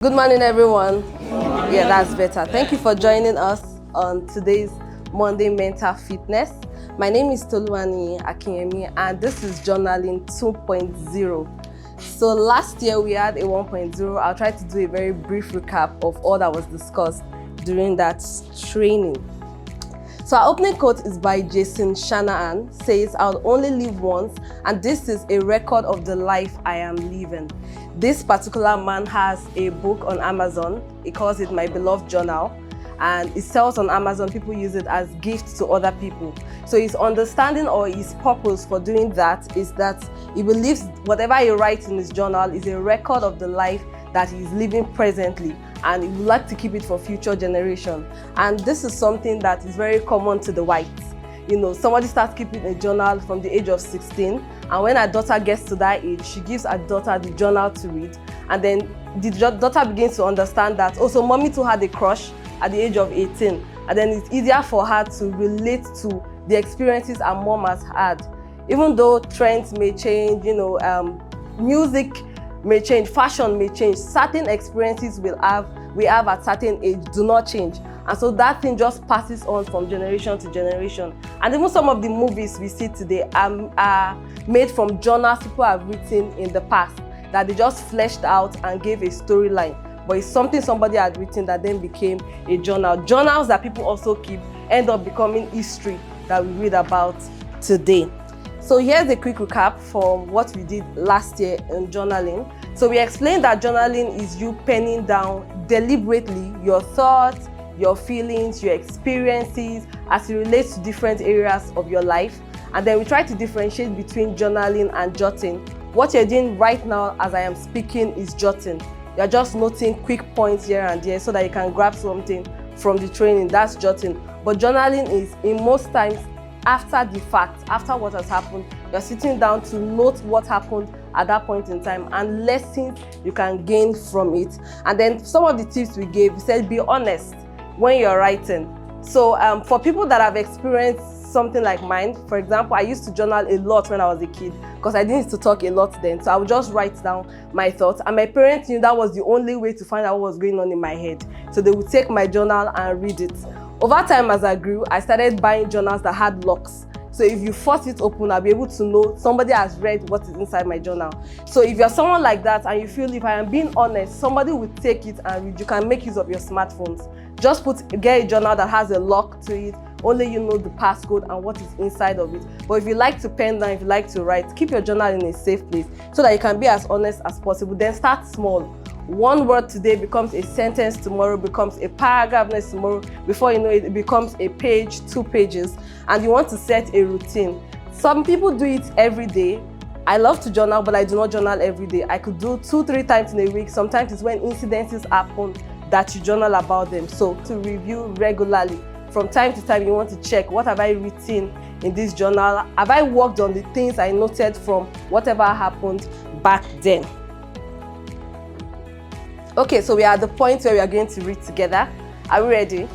Good morning, everyone. Yeah, that's better. Thank you for joining us on today's Monday Mental Fitness. My name is Toluwani Akinyemi, and this is Journaling 2.0. So last year we had a 1.0. I'll try to do a very brief recap of all that was discussed during that training. So our opening quote is by Jason Shanahan, says, "I'll only live once, and this is a record of the life I am living." This particular man has a book on Amazon. He calls it My Beloved Journal, and it sells on Amazon. People use it as gifts to other people. So his understanding or his purpose for doing that is that he believes whatever he writes in his journal is a record of the life that he's living presently, and he would like to keep it for future generation. And this is something that is very common to the whites. Somebody starts keeping a journal from the age of 16, and when her daughter gets to that age, she gives her daughter the journal to read, and then the daughter begins to understand that also mommy too had a crush at the age of 18, and then it's easier for her to relate to the experiences her mom has had. Even though trends may change, music may change, fashion may change, certain experiences we have at certain age do not change. And so that thing just passes on from generation to generation. And even some of the movies we see today are made from journals people have written in the past that they just fleshed out and gave a storyline. But it's something somebody had written that then became a journal. Journals that people also keep end up becoming history that we read about today. So here's a quick recap from what we did last year in journaling. So we explained that journaling is you penning down deliberately your thoughts, your feelings, your experiences as it relates to different areas of your life. And then we try to differentiate between journaling and jotting. What you're doing right now as I am speaking is jotting. You're just noting quick points here and there so that you can grab something from the training. That's jotting. But journaling is, in most times, after the fact, after what has happened, you're sitting down to note what happened at that point in time and lessons you can gain from it. And then some of the tips we gave, we said be honest when you're writing. So for people that have experienced something like mine, for example, I used to journal a lot when I was a kid because I didn't need to talk a lot then. So I would just write down my thoughts, and my parents knew that was the only way to find out what was going on in my head. So they would take my journal and read it. Over time, as I grew, I started buying journals that had locks. So if you force it open, I'll be able to know somebody has read what is inside my journal. So if you're someone like that and you feel if I am being honest, somebody will take it and read, you can make use of your smartphones. Just get a journal that has a lock to it. Only you know the passcode and what is inside of it. But if you like to pen down, if you like to write, keep your journal in a safe place so that you can be as honest as possible. Then start small. One word today becomes a sentence tomorrow, becomes a paragraph next tomorrow. Before you know it, it becomes a page, 2 pages. And you want to set a routine. Some people do it every day. I love to journal, but I do not journal every day. I could do 2-3 times in a week. Sometimes it's when incidences happen that you journal about them. So to review regularly. From time to time, you want to check, what have I written in this journal? Have I worked on the things I noted from whatever happened back then? Okay, so we are at the point where we are going to read together. Are we ready?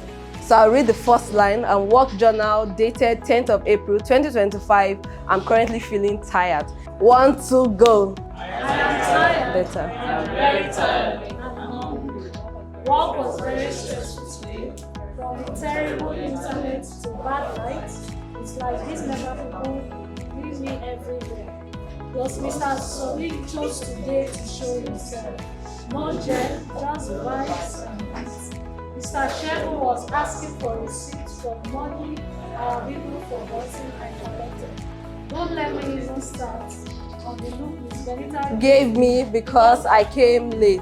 So I'll read the first line. And work journal dated 10th of April 2025. I'm currently feeling tired. 1, 2, go. I am tired. Better. I am very tired. Work was very stressful today. From terrible internet to bad nights, it's like these never people leave me everywhere. Plus, Mr. Solid chose today to show himself. No gel, just vibes and beats. Mr. Shehu was asking for receipts for money our people forgotten and collected. Don't let me even start. On the look Miss Benita Gave me because I came late.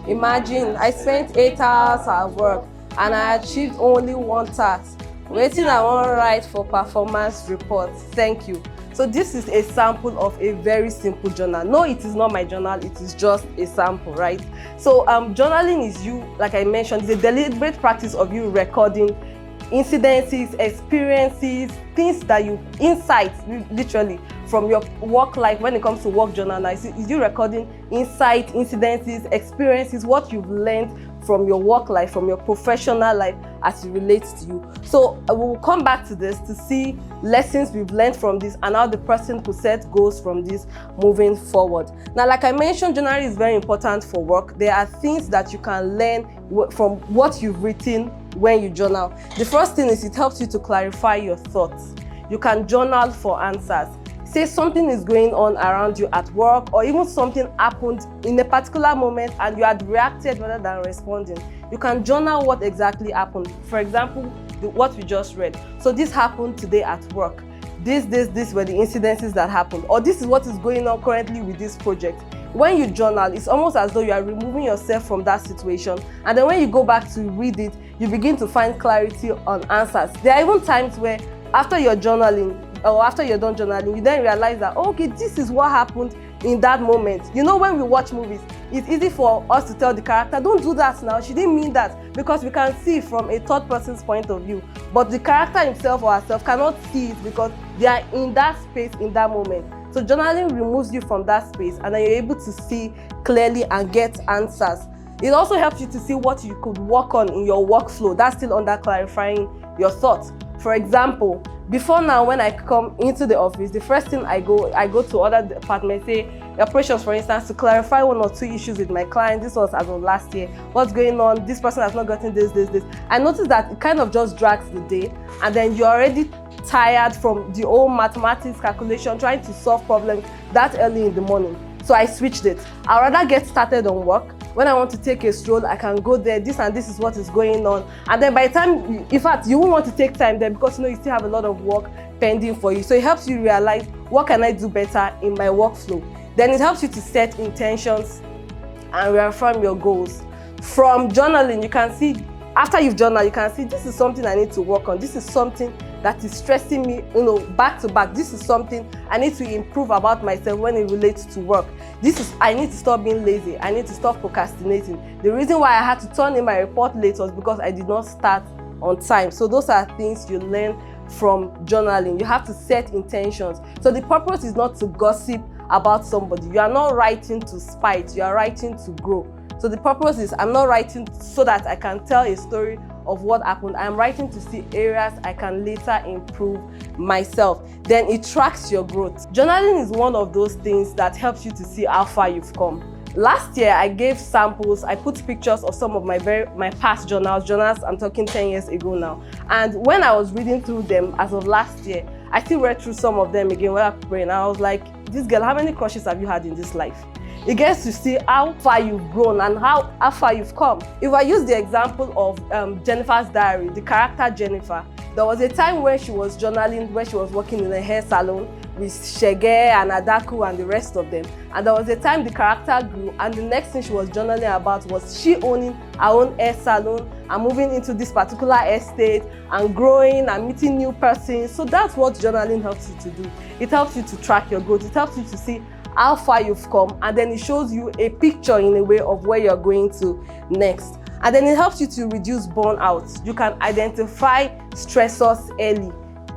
Imagine, I spent 8 hours at work and I achieved only 1 task. Waiting I won't write for performance report. Thank you. So this is a sample of a very simple journal. No, it is not my journal, it is just a sample, right? So journaling is you, like I mentioned, it's a deliberate practice of you recording incidences, experiences, things that you, insights, literally, from your work life. When it comes to work journal, is you recording insights, incidences, experiences, what you've learned from your work life, from your professional life as it relates to you. So we will come back to this to see lessons we've learned from this and how the person could set goals from this moving forward. Now, like I mentioned, journaling is very important for work. There are things that you can learn from what you've written when you journal. The first thing is it helps you to clarify your thoughts. You can journal for answers. Say something is going on around you at work, or even something happened in a particular moment and you had reacted rather than responding. You can journal what exactly happened. For example, what we just read. So this happened today at work. This were the incidences that happened, or this is what is going on currently with this project. When you journal, it's almost as though you are removing yourself from that situation, and then when you go back to read it, you begin to find clarity on answers. There are even times where after you're journaling, or after you're done journaling, you then realize that, okay, this is what happened in that moment. You know, when we watch movies, it's easy for us to tell the character, don't do that now, she didn't mean that, because we can see from a third person's point of view. But the character himself or herself cannot see it because they are in that space in that moment. So journaling removes you from that space, and then you're able to see clearly and get answers. It also helps you to see what you could work on in your workflow. That's still under clarifying your thoughts. For example, before now, when I come into the office, the first thing I go to other departments, say operations, for instance, to clarify 1 or 2 issues with my client. This was as of last year. What's going on? This person has not gotten this. I noticed that it kind of just drags the day, and then you're already tired from the whole mathematics calculation, trying to solve problems that early in the morning. So I switched it. I'd rather get started on work. When I want to take a stroll, I can go there, this and this is what is going on. And then by the time, in fact, you won't want to take time there because you know you still have a lot of work pending for you. So it helps you realize, what can I do better in my workflow? Then it helps you to set intentions and reaffirm your goals. From journaling, you can see, after you've journaled, you can see, this is something I need to work on. This is something that is stressing me, back to back. This is something I need to improve about myself when it relates to work. I need to stop being lazy. I need to stop procrastinating. The reason why I had to turn in my report late was because I did not start on time. So those are things you learn from journaling. You have to set intentions. So the purpose is not to gossip about somebody. You are not writing to spite. You are writing to grow. So the purpose is, I'm not writing so that I can tell a story of what happened. I'm writing to see areas I can later improve myself. Then it tracks your growth. Journaling is one of those things that helps you to see how far you've come. Last year, I gave samples. I put pictures of some of my past journals. I'm talking 10 years ago now. And when I was reading through them as of last year, I still read through some of them again while praying. I was like, this girl, how many crushes have you had in this life? It gets to see how far you've grown and how far you've come. If I use the example of Jennifer's diary, the character Jennifer, there was a time when she was journaling, when she was working in a hair salon with Shege and Adaku and the rest of them. And there was a time the character grew, and the next thing she was journaling about was she owning her own hair salon and moving into this particular estate and growing and meeting new persons. So that's what journaling helps you to do. It helps you to track your growth. It helps you to see how far you've come, and then it shows you a picture in a way of where you're going to next. And then it helps you to reduce burnout. You can identify stressors early.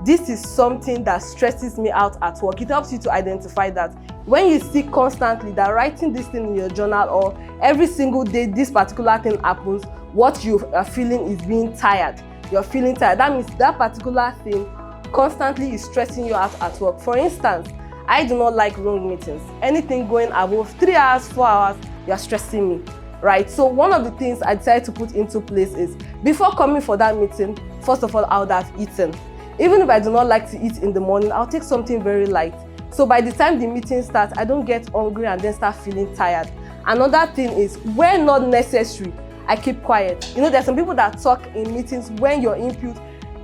This is something that stresses me out at work. It helps you to identify that. When you see constantly that writing this thing in your journal, or every single day this particular thing happens, what you are feeling is being tired. You're feeling tired. That means that particular thing constantly is stressing you out at work. For instance, I do not like long meetings. Anything going above 3 hours, 4 hours, you're stressing me, right? So one of the things I decided to put into place is, before coming for that meeting, first of all, I would have eaten. Even if I do not like to eat in the morning, I'll take something very light. So by the time the meeting starts, I don't get hungry and then start feeling tired. Another thing is, when not necessary, I keep quiet. There's some people that talk in meetings when your input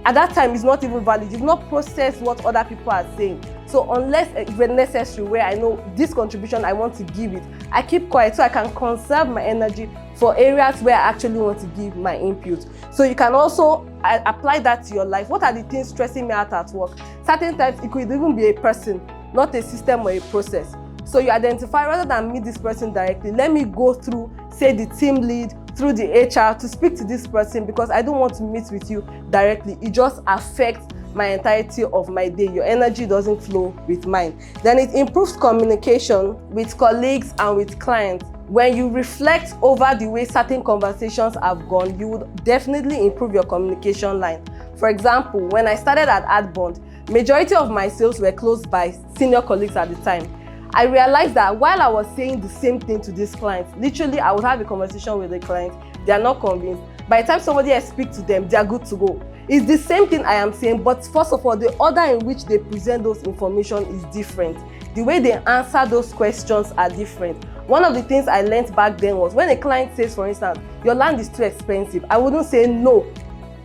at that time is not even valid. You've not processed what other people are saying. So unless it's necessary, where I know this contribution I want to give it, I keep quiet so I can conserve my energy for areas where I actually want to give my input. So you can also apply that to your life. What are the things stressing me out at work? Certain times it could even be a person, not a system or a process. So you identify, rather than meet this person directly, let me go through, say, the team lead, through the HR to speak to this person, because I don't want to meet with you directly. It just affects my entirety of my day. Your energy doesn't flow with mine. Then it improves communication with colleagues and with clients. When you reflect over the way certain conversations have gone, you would definitely improve your communication line. For example, when I started at Adbond, majority of my sales were closed by senior colleagues at the time. I realized that while I was saying the same thing to these clients, literally I would have a conversation with the client, they are not convinced. By the time somebody else speaks to them, they are good to go. It's the same thing I am saying, but first of all, the order in which they present those information is different. The way they answer those questions are different. One of the things I learned back then was when a client says, for instance, your land is too expensive, I wouldn't say no,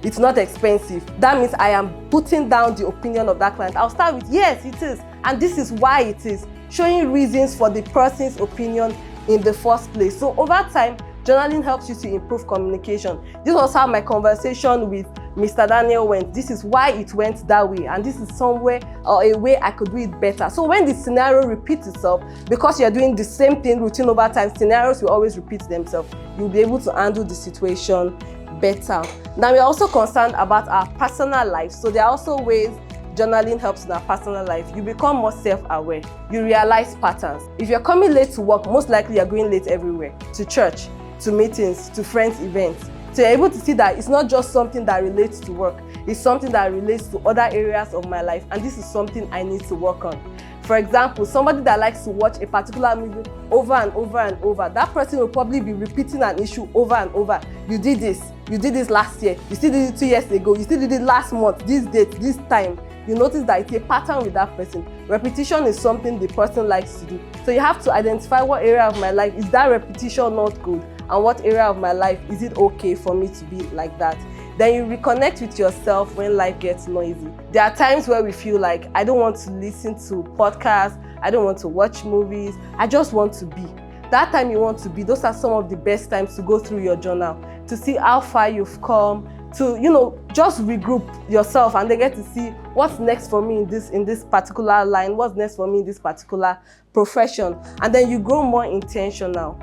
it's not expensive. That means I am putting down the opinion of that client. I'll start with, yes, it is, and this is why it is, showing reasons for the person's opinion in the first place. So over time, journaling helps you to improve communication. This was how my conversation with Mr. Daniel went. This is why it went that way, and this is somewhere or a way I could do it better. So when the scenario repeats itself, because you're doing the same thing routine over time, scenarios will always repeat themselves. You'll be able to handle the situation better. Now, we're also concerned about our personal life. So there are also ways journaling helps in our personal life. You become more self-aware. You realize patterns. If you're coming late to work, most likely you're going late everywhere, to church, to meetings, to friends' events. So you're able to see that it's not just something that relates to work, it's something that relates to other areas of my life, and this is something I need to work on. For example, somebody that likes to watch a particular movie over and over and over, that person will probably be repeating an issue over and over. You did this last year, you still did it 2 years ago, you still did it last month, this date, this time. You notice that it's a pattern with that person. Repetition is something the person likes to do. So you have to identify what area of my life is that repetition not good, and what area of my life is it okay for me to be like that. Then you reconnect with yourself when life gets noisy. There are times where we feel like, I don't want to listen to podcasts, I don't want to watch movies, I just want to be. That time you want to be, those are some of the best times to go through your journal, to see how far you've come, to, just regroup yourself and then get to see what's next for me in this particular line, what's next for me in this particular profession. And then you grow more intentional.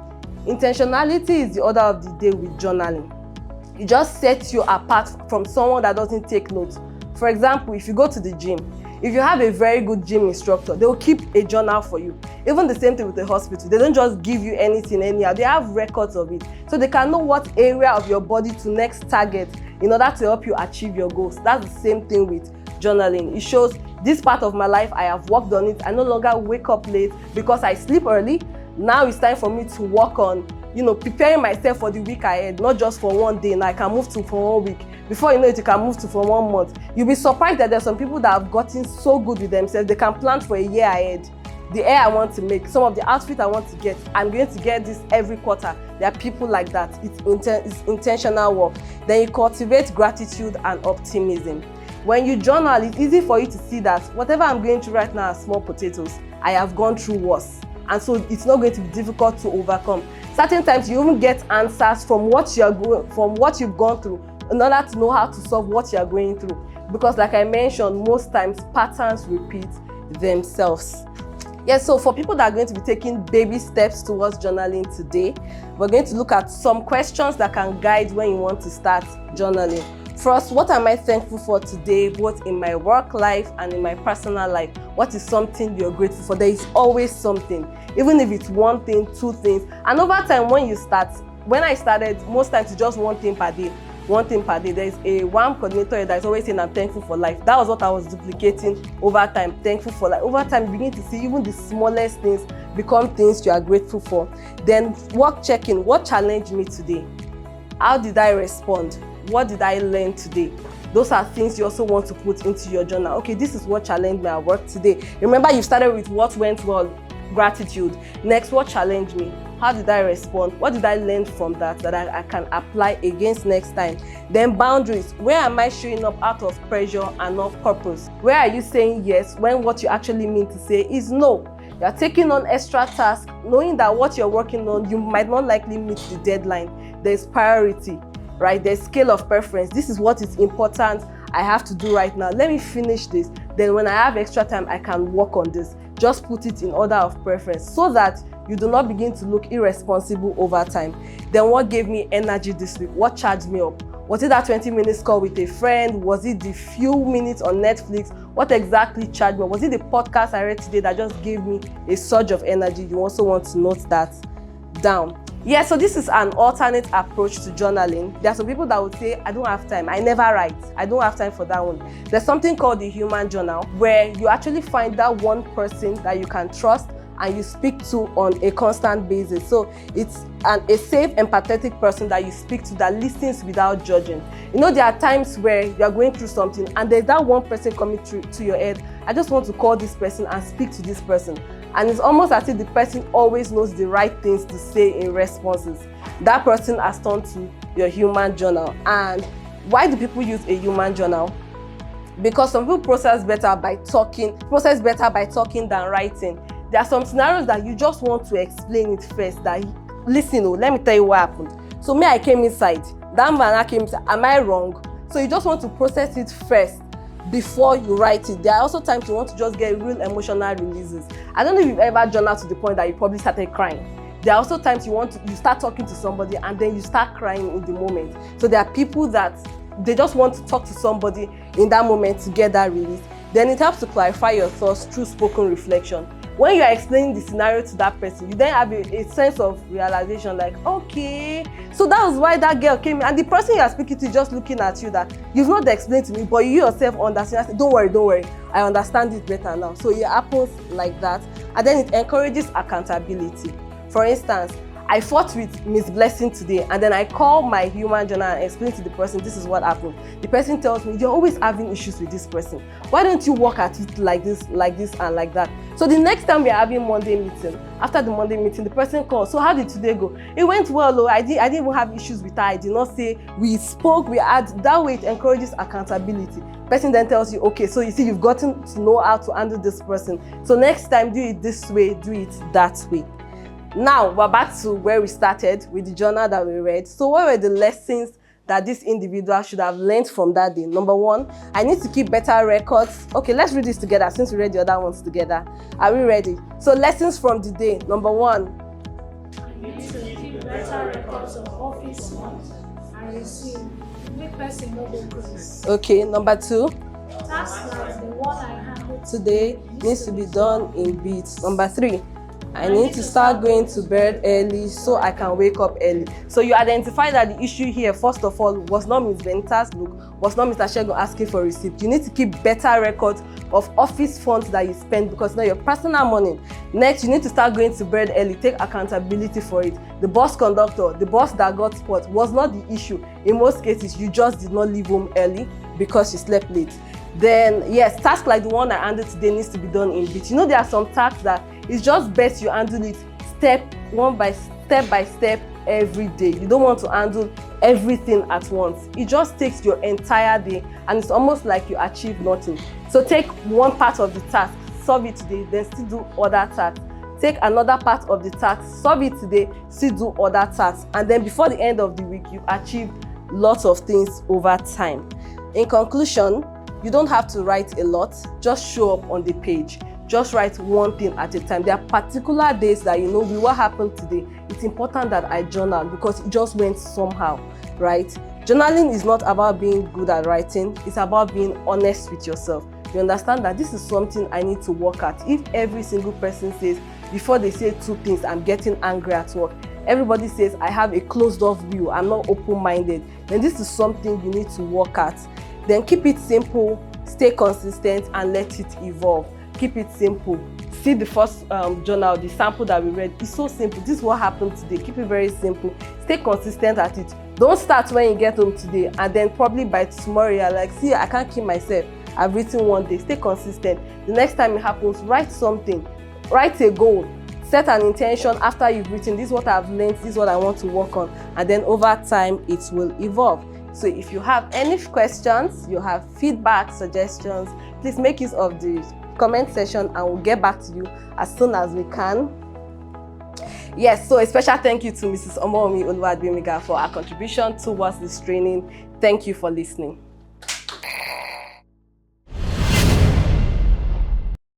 Intentionality is the order of the day with journaling. It just sets you apart from someone that doesn't take notes. For example, if you go to the gym, if you have a very good gym instructor, they will keep a journal for you. Even the same thing with the hospital. They don't just give you anything anyhow. They have records of it. So they can know what area of your body to next target in order to help you achieve your goals. That's the same thing with journaling. It shows this part of my life, I have worked on it. I no longer wake up late because I sleep early. Now it's time for me to work on, preparing myself for the week ahead, not just for one day. Now I can move to for 1 week. Before you know it, you can move to for 1 month. You'll be surprised that there's some people that have gotten so good with themselves, they can plan for a year ahead. The hair I want to make, some of the outfits I want to get, I'm going to get this every quarter. There are people like that. It's intentional work. Then you cultivate gratitude and optimism. When you journal, it's easy for you to see that whatever I'm going through right now are small potatoes. I have gone through worse. And so it's not going to be difficult to overcome. Certain times you even get answers from what you've gone through in order to know how to solve what you're going through. Because like I mentioned, most times patterns repeat themselves. Yes, so for people that are going to be taking baby steps towards journaling today, we're going to look at some questions that can guide when you want to start journaling. First, what am I thankful for today, both in my work life and in my personal life? What is something you're grateful for? There is always something, even if it's one thing, two things. And over time, when I started, most times it's just one thing per day. There's a one coordinator that's always saying, I'm thankful for life. That was what I was duplicating over time, thankful for life. Over time, you begin to see even the smallest things become things you are grateful for. Then work checking, what challenged me today? How did I respond? What did I learn today? Those are things you also want to put into your journal. Okay, this is what challenged me at work today. Remember, you started with what went well, gratitude. Next, what challenged me? How did I respond? What did I learn from that I can apply against next time? Then boundaries. Where am I showing up out of pressure and not purpose? Where are you saying yes when what you actually mean to say is no? You're taking on extra tasks, knowing that what you're working on, you might not likely meet the deadline. There's priority, right? There's scale of preference. This is what is important I have to do right now. Let me finish this. Then when I have extra time, I can work on this. Just put it in order of preference so that you do not begin to look irresponsible over time. Then what gave me energy this week? What charged me up? Was it that 20 minutes call with a friend? Was it the few minutes on Netflix? What exactly charged me? Was it the podcast I read today that just gave me a surge of energy? You also want to note that down. Yeah, so this is an alternate approach to journaling. There are some people that would say, I don't have time, I never write, I don't have time for that one. There's something called the human journal, where you actually find that one person that you can trust and you speak to on a constant basis. So it's a safe, empathetic person that you speak to that listens without judging. You know, there are times where you're going through something and there's that one person coming through to your head. I just want to call this person and speak to this person. And it's almost as if the person always knows the right things to say in responses. That person has turned to your human journal. And why do people use a human journal? Because some people process better by talking than writing. There are some scenarios that you just want to explain it first. That, listen, let me tell you what happened. So me, I came inside. That man came inside. Am I wrong? So you just want to process it first before you write it. There are also times you want to just get real emotional releases. I don't know if you've ever journaled to the point that you probably started crying. There are also times you start talking to somebody and then you start crying in the moment. So there are people that they just want to talk to somebody in that moment to get that release. Then it helps to clarify your thoughts through spoken reflection. When you are explaining the scenario to that person, you then have a sense of realization, like, okay, so that was why that girl came in. And the person you are speaking to is just looking at you that you've not explained to me, but you yourself understand. I say, don't worry, I understand it better now. So it happens like that. And then it encourages accountability. For instance, I fought with Miss Blessing today, and then I call my human journal and explain to the person, this is what happened. The person tells me, you're always having issues with this person. Why don't you work at it like this, and like that? So the next time we're having Monday meeting, after the Monday meeting, the person calls, so how did today go? It went well, though. I didn't even have issues with her. I did not say, we spoke, we had, that way it encourages accountability. Person then tells you, okay, so you see, you've gotten to know how to handle this person. So next time, do it this way, do it that way. Now, we're back to where we started with the journal that we read. So what were the lessons that this individual should have learned from that day? Number one, I need to keep better records. Okay, let's read this together since we read the other ones together. Are we ready? So lessons from the day. Number one, I need to keep better records of office funds and receive. Make person no go close. Okay, number two, Tasks like the one I handled today needs to be done in bits. Number three, I need to start going to bed early so I can wake up early. So you identify that the issue here, first of all, was not Ms. Venta's book, was not Mr. Shegun asking for a receipt. You need to keep better records of office funds that you spend, because now your personal money. Next, you need to start going to bed early. Take accountability for it. The bus conductor, the bus that got spot was not the issue. In most cases, you just did not leave home early because you slept late. Then, yes, tasks like the one I handled today needs to be done in bits. You know, there are some tasks that it's just best you handle it step by step every day. You don't want to handle everything at once. It just takes your entire day and it's almost like you achieve nothing. So take one part of the task, solve it today, then still do other tasks. Take another part of the task, solve it today, still do other tasks. And then before the end of the week, you've achieved lots of things over time. In conclusion, you don't have to write a lot, just show up on the page. Just write one thing at a time. There are particular days that, you know, with what happened today, it's important that I journal because it just went somehow, right? Journaling is not about being good at writing, it's about being honest with yourself. You understand that this is something I need to work at. If every single person says, before they say two things, I'm getting angry at work, everybody says, I have a closed off view, I'm not open-minded, then this is something you need to work at. Then keep it simple, stay consistent, and let it evolve. Keep it simple. See the first journal, the sample that we read. It's so simple. This is what happened today. Keep it very simple. Stay consistent at it. Don't start when you get home today and then probably by tomorrow you're like, see, I can't keep myself. I've written one day. Stay consistent. The next time it happens, write something. Write a goal. Set an intention after you've written, this is what I've learned, this is what I want to work on. And then over time, it will evolve. So if you have any questions, you have feedback, suggestions, please make use of the comment section and we'll get back to you as soon as we can. Yes, so a special thank you to Mrs. Omomi Oluwademiga for her contribution towards this training. Thank you for listening.